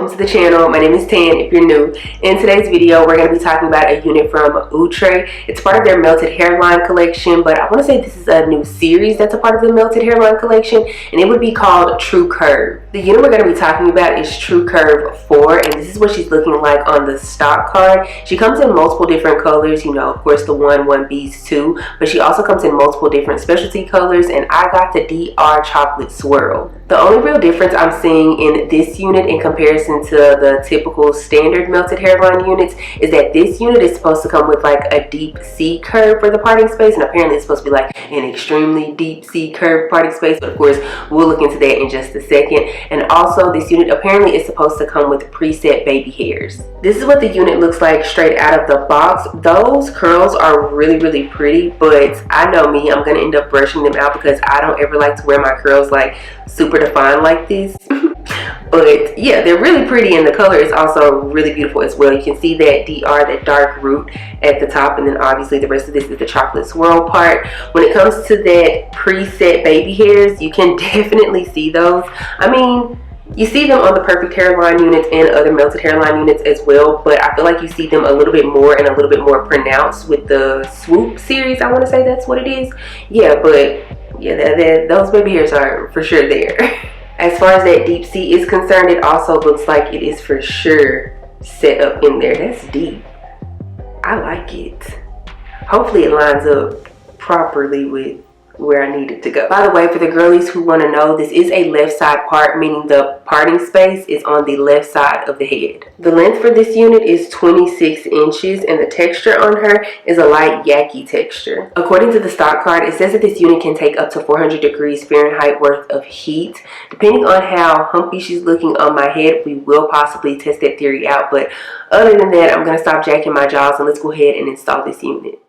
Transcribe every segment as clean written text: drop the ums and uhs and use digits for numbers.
welcome to the channel. My name is Tan if you're new. In today's video, we're going to be talking about a unit from Outre. It's part of their Melted Hairline collection, but I want to say this is a new series that's a part of the Melted Hairline collection, and it would be called TruCurve. The unit we're going to be talking about is TruCurve 4, and this is what she's looking like on the stock card. She comes in multiple different colors, you know, of course the 1B's 2, but she also comes in multiple different specialty colors, and I got the DR Chocolate Swirl. The only real difference I'm seeing in this unit in comparison to the typical standard melted hairline units is that this unit is supposed to come with like a deep C curve for the parting space, and apparently it's supposed to be like an extremely deep C curve parting space, but of course we'll look into that in just a second. And also this unit apparently is supposed to come with preset baby hairs. This is what the unit looks like straight out of the box. Those curls are really pretty, but I know me, I'm gonna end up brushing them out because I don't ever like to wear my curls like super defined like this. But yeah, they're really pretty, and the color is also really beautiful as well. You can see that DR, that dark root at the top, and then obviously the rest of this is the chocolate swirl part. When it comes to that preset baby hairs, you can definitely see those. I mean, you see them on the perfect hairline units and other melted hairline units as well, but I feel like you see them a little bit more and a little bit more pronounced with the swoop series. I want to say that's what it is. Yeah, but yeah, those baby hairs are for sure there. As far as that deep C is concerned, it also looks like it is for sure set up in there. That's deep. I like it. Hopefully it lines up properly with where I need it to go. By the way, for the girlies who want to know, this is a left side part, meaning the parting space is on the left side of the head. The length for this unit is 26 inches, and the texture on her is a light yaki texture. According to the stock card, it says that this unit can take up to 400 degrees Fahrenheit worth of heat. Depending on how humpy she's looking on my head, we will possibly test that theory out, but other than that, I'm going to stop jacking my jaws and let's go ahead and install this unit.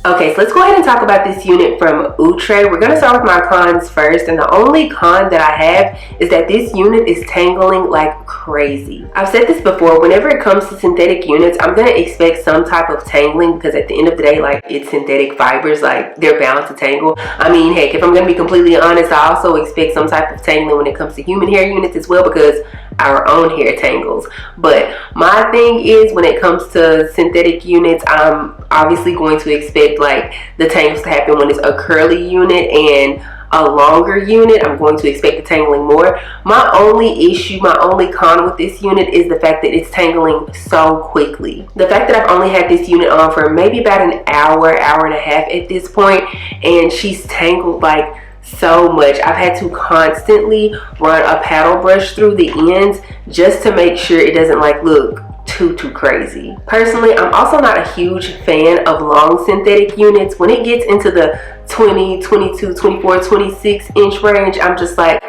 Okay, so let's go ahead and talk about this unit from Outre. We're going to start with my cons first, and the only con that I have is that this unit is tangling like crazy. I've said this before, whenever it comes to synthetic units, I'm going to expect some type of tangling because at the end of the day, like, it's synthetic fibers, like, they're bound to tangle. I mean, heck, if I'm going to be completely honest, I also expect some type of tangling when it comes to human hair units as well because our own hair tangles. But my thing is, when it comes to synthetic units, I'm obviously going to expect like the tangles to happen when it's a curly unit, and a longer unit, I'm going to expect the tangling more. My only issue, my only con with this unit is the fact that it's tangling so quickly. The fact that I've only had this unit on for maybe about an hour and a half at this point, and she's tangled like so much. I've had to constantly run a paddle brush through the ends just to make sure it doesn't like look too crazy. Personally, I'm also not a huge fan of long synthetic units. When it gets into the 20, 22, 24, 26 inch range, I'm just like,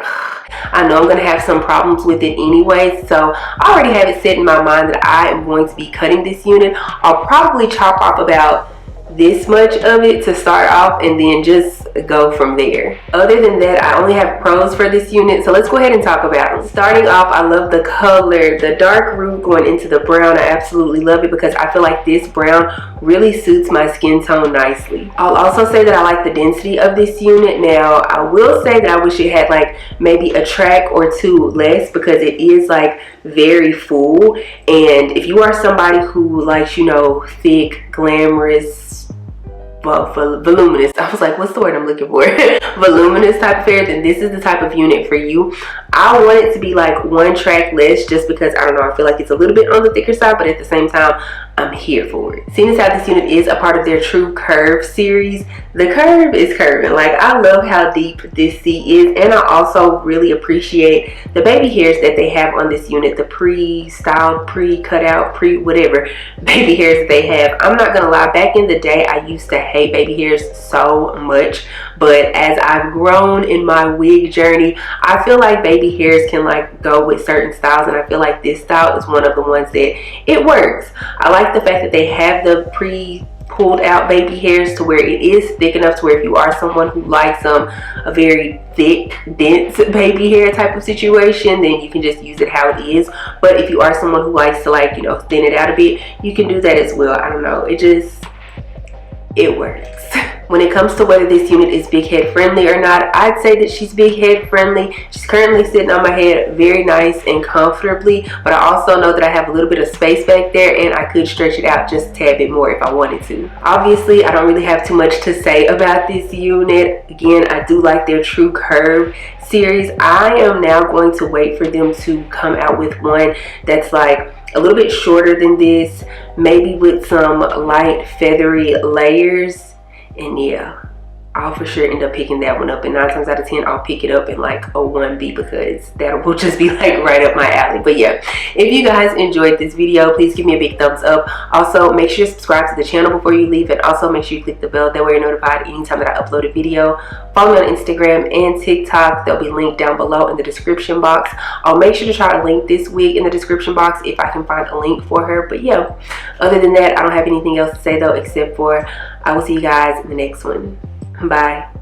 I know I'm going to have some problems with it anyway, so I already have it set in my mind that I am going to be cutting this unit. I'll probably chop off about this much of it to start off, and then just go from there. Other than that, I only have pros for this unit, so let's go ahead and talk about them. Starting off, I love the color, the dark root going into the brown. I absolutely love it because I feel like this brown really suits my skin tone nicely. I'll also say that I like the density of this unit. Now, I will say that I wish it had like maybe a track or two less because it is like very full. And if you are somebody who likes, you know, thick, glamorous, well, voluminous, I was like, what's the word I'm looking for? Voluminous type of hair, then this is the type of unit for you. I want it to be like one track less just because, I don't know, I feel like it's a little bit on the thicker side, but at the same time, I'm here for it. Seeing as how this unit is a part of their TruCurve series, the curve is curving. Like, I love how deep this C is, and I also really appreciate the baby hairs that they have on this unit, the pre-styled, pre-cut out, pre-whatever baby hairs that they have. I'm not gonna lie, back in the day, I used to hate baby hairs so much, but as I've grown in my wig journey, I feel like baby hairs can like go with certain styles, and I feel like this style is one of the ones that it works. I like the fact that they have the pulled out baby hairs to where it is thick enough to where if you are someone who likes a very thick, dense baby hair type of situation, then you can just use it how it is. But if you are someone who likes to, like, you know, thin it out a bit, you can do that as well. I don't know, it works. When it comes to whether this unit is big head friendly or not, I'd say that she's big head friendly. She's currently sitting on my head very nice and comfortably, but I also know that I have a little bit of space back there and I could stretch it out just a tad bit more if I wanted to. Obviously, I don't really have too much to say about this unit. Again, I do like their TruCurve series. I am now going to wait for them to come out with one that's like a little bit shorter than this, maybe with some light feathery layers. And yeah, I'll for sure end up picking that one up, and 9 times out of 10 I'll pick it up in like a 1B because that will just be like right up my alley. But yeah, if you guys enjoyed this video, please give me a big thumbs up. Also, make sure you subscribe to the channel before you leave, and also make sure you click the bell, that way you're notified anytime that I upload a video. Follow me on Instagram and TikTok. They'll be linked down below in the description box. I'll make sure to try to link this wig in the description box if I can find a link for her. But yeah, other than that, I don't have anything else to say though, except for I will see you guys in the next one. Bye.